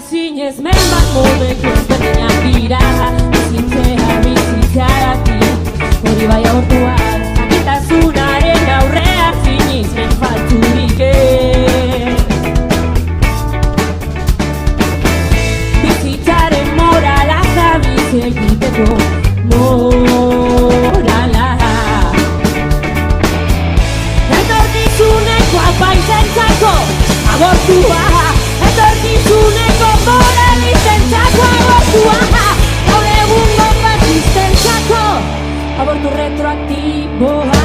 zinez menbat momentu ezberdinak dira. Bizitzea bizitzagatik, hori bai aurtua, zakitasunaren aurrean zinizmen falturik bizitzaren morala jabiz egiteko morala. Etorkizuneko apaizentzako abortua, etorkizuneko moralistentzako abortua, gaur egungo faxistentzako abortu retroaktiboa.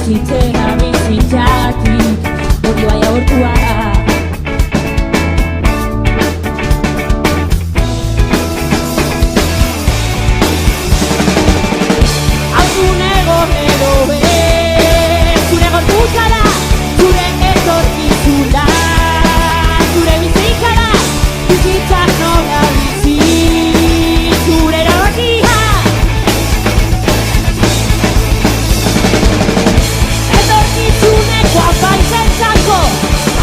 Bizitzea bizitzagatik, hori bai abortua. Zure gorputza da, zure etorkizuna, zure bizitza da, bizitzak nola bizi, zure erabakia. Etorkizuneko apaizentzako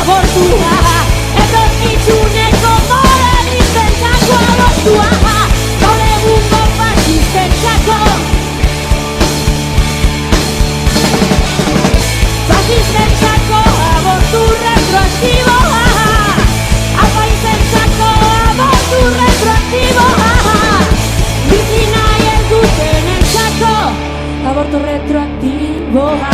abortua, etorkizuneko moralistentzako abortua, gaur egungo faxistentzako abortu retroaktiboa, apaizentzako abortu retroaktiboa, bizi nahi ez dutenentzako abortu retroaktiboa.